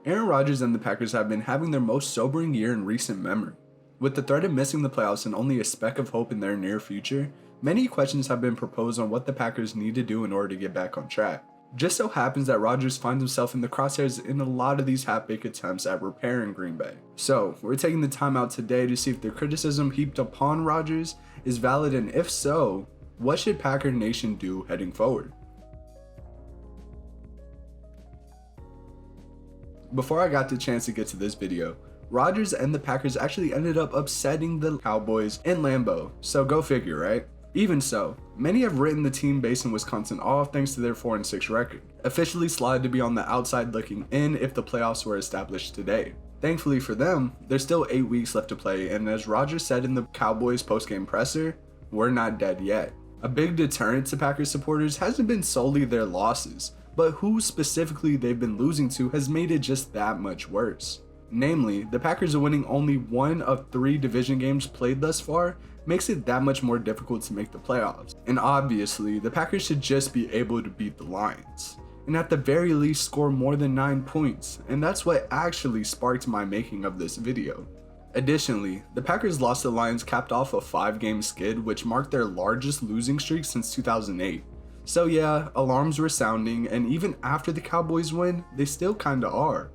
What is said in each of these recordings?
Aaron Rodgers and the Packers have been having their most sobering year in recent memory. With the threat of missing the playoffs and only a speck of hope in their near future, many questions have been proposed on what the Packers need to do in order to get back on track. Just so happens that Rodgers finds himself in the crosshairs in a lot of these half-baked attempts at repairing Green Bay. So, we're taking the time out today to see if the criticism heaped upon Rodgers is valid, and if so, what should Packer Nation do heading forward? Before I got the chance to get to this video, Rodgers and the Packers actually ended up upsetting the Cowboys in Lambeau, so go figure, right? Even so, many have written the team based in Wisconsin off thanks to their 4-6 record, officially slotted to be on the outside looking in if the playoffs were established today. Thankfully for them, there's still 8 weeks left to play, and as Rodgers said in the Cowboys post-game presser, we're not dead yet. A big deterrent to Packers supporters hasn't been solely their losses, but who specifically they've been losing to has made it just that much worse. Namely, the Packers are winning only 1 of 3 division games played thus far makes it that much more difficult to make the playoffs. And obviously, the Packers should just be able to beat the Lions, and at the very least score more than 9 points, and that's what actually sparked my making of this video. Additionally, the Packers lost to the Lions capped off a 5-game skid which marked their largest losing streak since 2008. So yeah, alarms were sounding, and even after the Cowboys win, they still kinda are.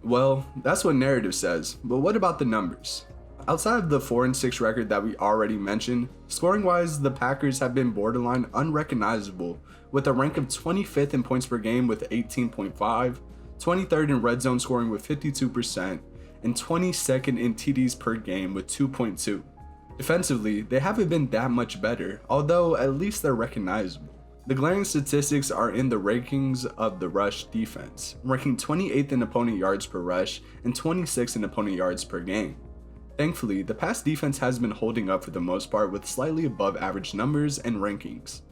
Well, that's what narrative says, but what about the numbers? Outside of the 4-6 record that we already mentioned, scoring wise the Packers have been borderline unrecognizable, with a rank of 25th in points per game with 18.5, 23rd in red zone scoring with 52%, and 22nd in TDs per game with 2.2. Defensively, they haven't been that much better, although at least they're recognizable. The glaring statistics are in the rankings of the rush defense, ranking 28th in opponent yards per rush and 26th in opponent yards per game. Thankfully, the pass defense has been holding up for the most part with slightly above average numbers and rankings.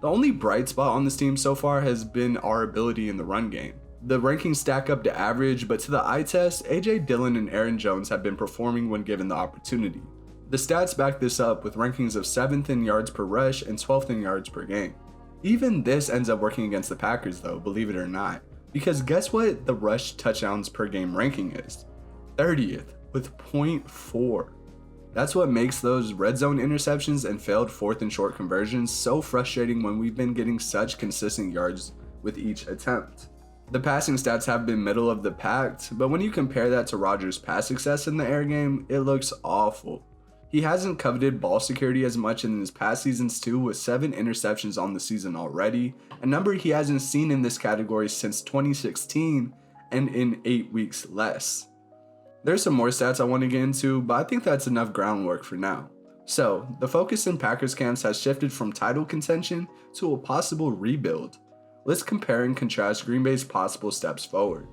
The only bright spot on this team so far has been our ability in the run game. The rankings stack up to average, but to the eye test, AJ Dillon and Aaron Jones have been performing when given the opportunity. The stats back this up with rankings of 7th in yards per rush and 12th in yards per game. Even this ends up working against the Packers though, believe it or not, because guess what the rush touchdowns per game ranking is? 30th with 0.4. That's what makes those red zone interceptions and failed 4th and short conversions so frustrating when we've been getting such consistent yards with each attempt. The passing stats have been middle of the pack, but when you compare that to Rodgers' pass success in the air game, it looks awful. He hasn't coveted ball security as much in his past seasons too, with 7 interceptions on the season already, a number he hasn't seen in this category since 2016 and in 8 weeks less. There's some more stats I want to get into, but I think that's enough groundwork for now. So, the focus in Packers camps has shifted from title contention to a possible rebuild. Let's compare and contrast Green Bay's possible steps forward.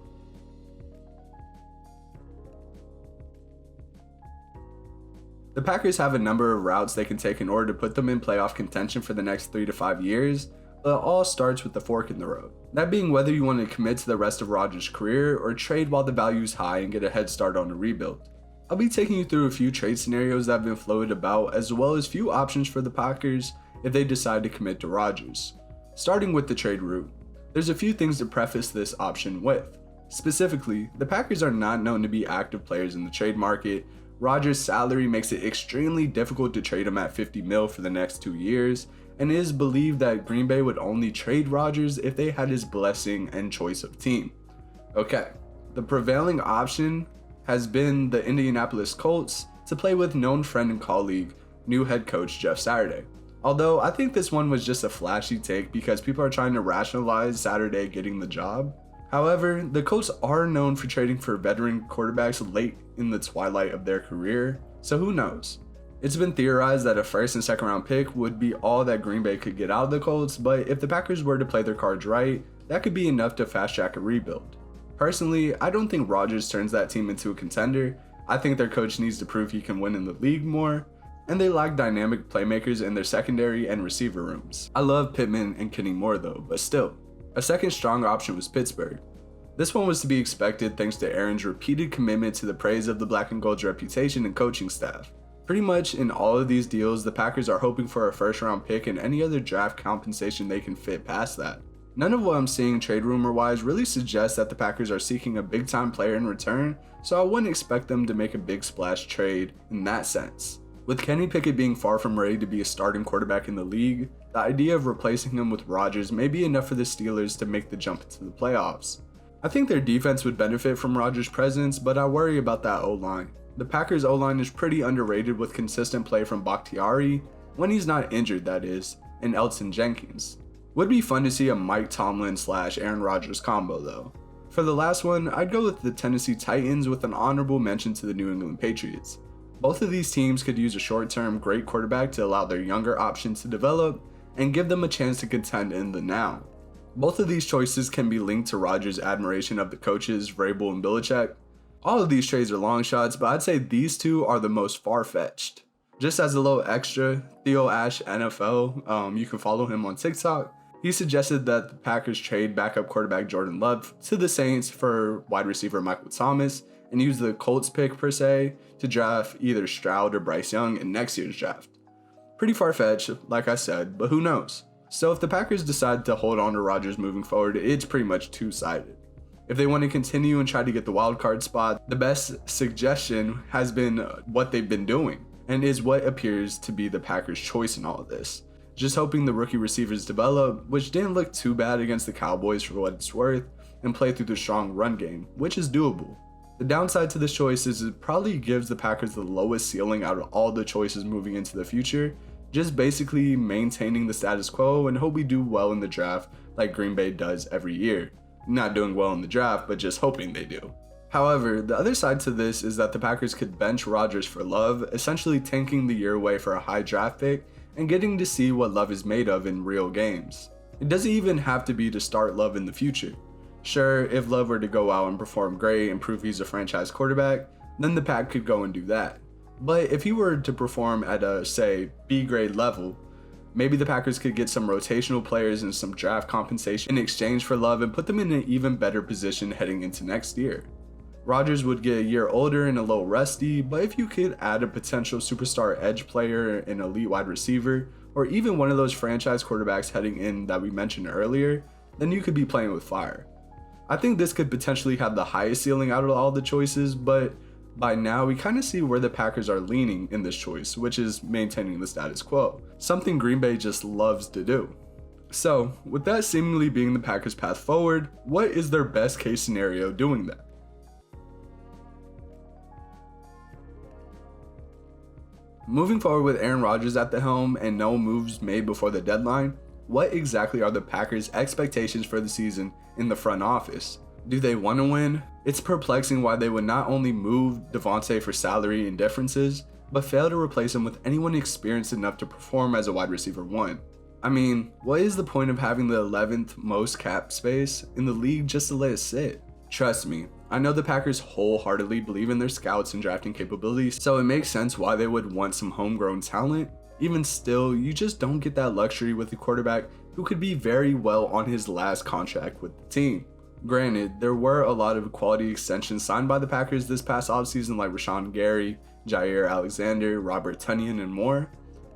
The Packers have a number of routes they can take in order to put them in playoff contention for the next 3 to 5 years, but it all starts with the fork in the road. That being whether you want to commit to the rest of Rodgers' career or trade while the value is high and get a head start on a rebuild. I'll be taking you through a few trade scenarios that have been floated about, as well as few options for the Packers if they decide to commit to Rodgers. Starting with the trade route, there's a few things to preface this option with. Specifically, the Packers are not known to be active players in the trade market. Rodgers' salary makes it extremely difficult to trade him at $50 million for the next 2 years, and it is believed that Green Bay would only trade Rodgers if they had his blessing and choice of team. Okay, the prevailing option has been the Indianapolis Colts to play with known friend and colleague, new head coach Jeff Saturday. Although I think this one was just a flashy take because people are trying to rationalize Saturday getting the job. However, the Colts are known for trading for veteran quarterbacks late in the twilight of their career, so who knows? It's been theorized that a 1st and 2nd round pick would be all that Green Bay could get out of the Colts, but if the Packers were to play their cards right, that could be enough to fast track a rebuild. Personally, I don't think Rodgers turns that team into a contender. I think their coach needs to prove he can win in the league more, and they lack dynamic playmakers in their secondary and receiver rooms. I love Pittman and Kenny Moore though, but still. A second strong option was Pittsburgh. This one was to be expected thanks to Aaron's repeated commitment to the praise of the Black and Gold's reputation and coaching staff. Pretty much in all of these deals, the Packers are hoping for a 1st round pick and any other draft compensation they can fit past that. None of what I'm seeing trade rumor wise really suggests that the Packers are seeking a big time player in return, so I wouldn't expect them to make a big splash trade in that sense. With Kenny Pickett being far from ready to be a starting quarterback in the league, the idea of replacing him with Rodgers may be enough for the Steelers to make the jump into the playoffs. I think their defense would benefit from Rodgers' presence, but I worry about that O-line. The Packers' O-line is pretty underrated with consistent play from Bakhtiari, when he's not injured that is, and Elton Jenkins. Would be fun to see a Mike Tomlin / Aaron Rodgers combo though. For the last one, I'd go with the Tennessee Titans with an honorable mention to the New England Patriots. Both of these teams could use a short-term great quarterback to allow their younger options to develop and give them a chance to contend in the now. Both of these choices can be linked to Rodgers' admiration of the coaches Vrabel and Belichick. All of these trades are long shots, but I'd say these two are the most far-fetched. Just as a little extra, Theo Ash NFL, you can follow him on TikTok. He suggested that the Packers trade backup quarterback Jordan Love to the Saints for wide receiver Michael Thomas and use the Colts pick per se to draft either Stroud or Bryce Young in next year's draft. Pretty far-fetched, like I said, but who knows? So if the Packers decide to hold on to Rodgers moving forward, it's pretty much two-sided. If they want to continue and try to get the wild card spot, the best suggestion has been what they've been doing, and is what appears to be the Packers' choice in all of this. Just hoping the rookie receivers develop, which didn't look too bad against the Cowboys for what it's worth, and play through the strong run game, which is doable. The downside to this choice is it probably gives the Packers the lowest ceiling out of all the choices moving into the future, just basically maintaining the status quo and hope we do well in the draft like Green Bay does every year. Not doing well in the draft, but just hoping they do. However, the other side to this is that the Packers could bench Rodgers for Love, essentially tanking the year away for a high draft pick and getting to see what Love is made of in real games. It doesn't even have to be to start Love in the future. Sure, if Love were to go out and perform great and prove he's a franchise quarterback, then the Pack could go and do that. But if he were to perform at a, say, B-grade level, maybe the Packers could get some rotational players and some draft compensation in exchange for Love and put them in an even better position heading into next year. Rodgers would get a year older and a little rusty, but if you could add a potential superstar edge player, an elite wide receiver, or even one of those franchise quarterbacks heading in that we mentioned earlier, then you could be playing with fire. I think this could potentially have the highest ceiling out of all the choices, but by now we kind of see where the Packers are leaning in this choice, which is maintaining the status quo, something Green Bay just loves to do. So, with that seemingly being the Packers' path forward, what is their best case scenario doing that? Moving forward with Aaron Rodgers at the helm and no moves made before the deadline, what exactly are the Packers' expectations for the season in the front office? Do they want to win? It's perplexing why they would not only move Devontae for salary and differences, but fail to replace him with anyone experienced enough to perform as a wide receiver 1. I mean, what is the point of having the 11th most cap space in the league just to let it sit? Trust me, I know the Packers wholeheartedly believe in their scouts and drafting capabilities, so it makes sense why they would want some homegrown talent. Even still, you just don't get that luxury with a quarterback who could be very well on his last contract with the team. Granted, there were a lot of quality extensions signed by the Packers this past offseason like Rashawn Gary, Jair Alexander, Robert Tonyan, and more.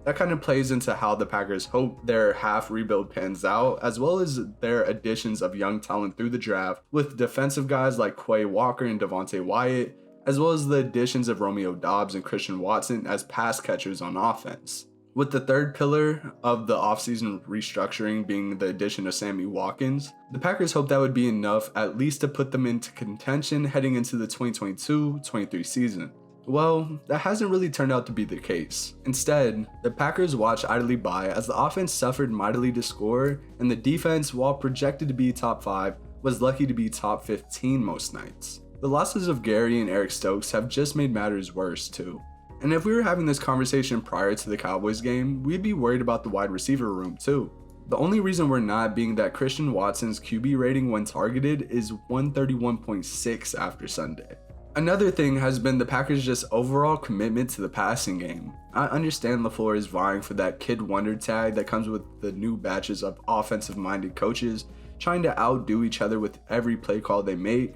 That kind of plays into how the Packers hope their half rebuild pans out, as well as their additions of young talent through the draft, with defensive guys like Quay Walker and Devontae Wyatt, as well as the additions of Romeo Doubs and Christian Watson as pass catchers on offense. With the third pillar of the offseason restructuring being the addition of Sammy Watkins, the Packers hope that would be enough at least to put them into contention heading into the 2022-23 season. Well, that hasn't really turned out to be the case. Instead, the Packers watched idly by as the offense suffered mightily to score, and the defense, while projected to be top 5, was lucky to be top 15 most nights. The losses of Gary and Eric Stokes have just made matters worse too. And if we were having this conversation prior to the Cowboys game, we'd be worried about the wide receiver room too. The only reason we're not being that Christian Watson's QB rating when targeted is 131.6 after Sunday. Another thing has been the Packers' just overall commitment to the passing game. I understand LaFleur is vying for that kid wonder tag that comes with the new batches of offensive-minded coaches trying to outdo each other with every play call they make,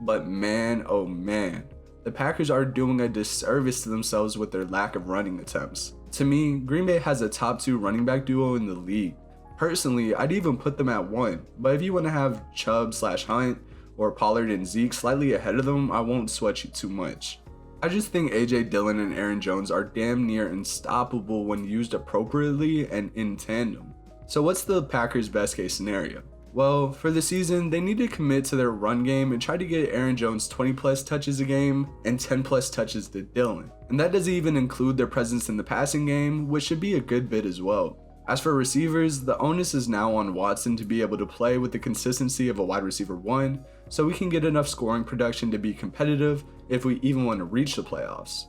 but man, oh man, the Packers are doing a disservice to themselves with their lack of running attempts. To me, Green Bay has a top 2 running back duo in the league. Personally, I'd even put them at 1, but if you want to have Chubb/Hunt or Pollard and Zeke slightly ahead of them, I won't sweat you too much. I just think AJ Dillon and Aaron Jones are damn near unstoppable when used appropriately and in tandem. So what's the Packers' best case scenario? Well, for the season, they need to commit to their run game and try to get Aaron Jones 20 plus touches a game and 10 plus touches to Dillon. And that doesn't even include their presence in the passing game, which should be a good bit as well. As for receivers, the onus is now on Watson to be able to play with the consistency of a wide receiver 1, so we can get enough scoring production to be competitive if we even want to reach the playoffs.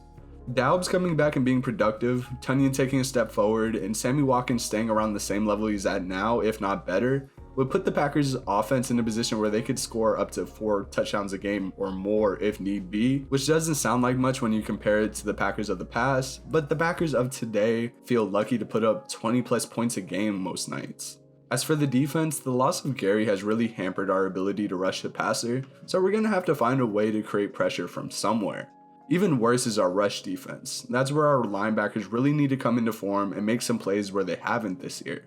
Daub's coming back and being productive, Tunyon taking a step forward, and Sammy Watkins staying around the same level he's at now, if not better, would put the Packers' offense in a position where they could score up to 4 touchdowns a game or more if need be, which doesn't sound like much when you compare it to the Packers of the past, but the Packers of today feel lucky to put up 20 plus points a game most nights. As for the defense, the loss of Gary has really hampered our ability to rush the passer, so we're going to have to find a way to create pressure from somewhere. Even worse is our rush defense. That's where our linebackers really need to come into form and make some plays where they haven't this year.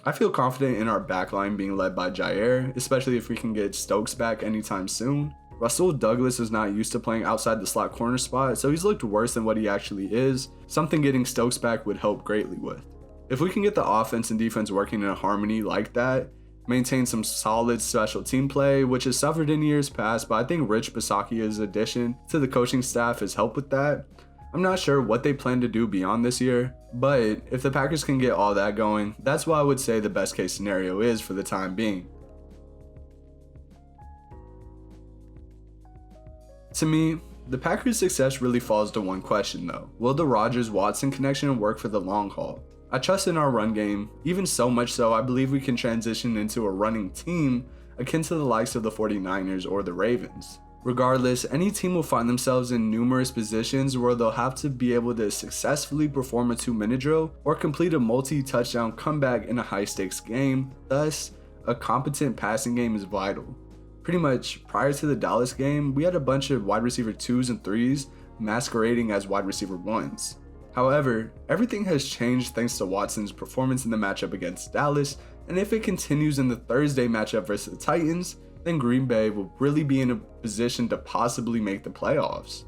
I feel confident in our backline being led by Jair, especially if we can get Stokes back anytime soon. Rasul Douglas is not used to playing outside the slot corner spot, so he's looked worse than what he actually is, something getting Stokes back would help greatly with. If we can get the offense and defense working in a harmony like that, maintain some solid special team play, which has suffered in years past, but I think Rich Bisaccia's addition to the coaching staff has helped with that. I'm not sure what they plan to do beyond this year, but if the Packers can get all that going, that's what I would say the best case scenario is for the time being. To me, the Packers' success really falls to one question though. Will the Rodgers-Watson connection work for the long haul? I trust in our run game, even so much so I believe we can transition into a running team akin to the likes of the 49ers or the Ravens. Regardless, any team will find themselves in numerous positions where they'll have to be able to successfully perform a 2-minute drill or complete a multi-touchdown comeback in a high-stakes game. Thus, a competent passing game is vital. Pretty much prior to the Dallas game, we had a bunch of wide receiver 2s and 3s masquerading as wide receiver 1s. However, everything has changed thanks to Watson's performance in the matchup against Dallas, and if it continues in the Thursday matchup versus the Titans, then Green Bay will really be in a position to possibly make the playoffs.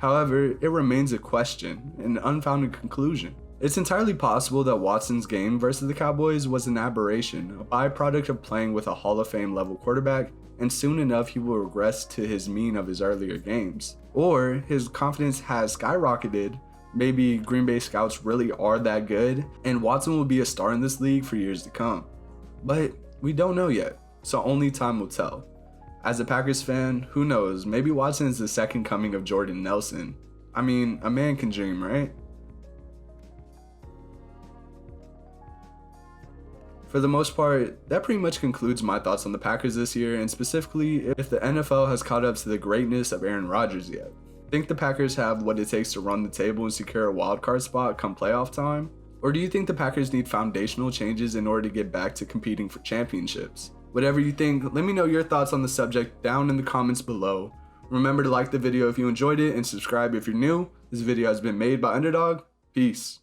However, it remains a question, an unfounded conclusion. It's entirely possible that Watson's game versus the Cowboys was an aberration, a byproduct of playing with a Hall of Fame level quarterback, and soon enough he will regress to his mean of his earlier games. Or his confidence has skyrocketed. Maybe Green Bay scouts really are that good, and Watson will be a star in this league for years to come. But we don't know yet, so only time will tell. As a Packers fan, who knows, maybe Watson is the second coming of Jordan Nelson. I mean, a man can dream, right? For the most part, that pretty much concludes my thoughts on the Packers this year, and specifically if the NFL has caught up to the greatness of Aaron Rodgers yet. Think the Packers have what it takes to run the table and secure a wildcard spot come playoff time? Or do you think the Packers need foundational changes in order to get back to competing for championships? Whatever you think, let me know your thoughts on the subject down in the comments below. Remember to like the video if you enjoyed it and subscribe if you're new. This video has been made by Underdog. Peace.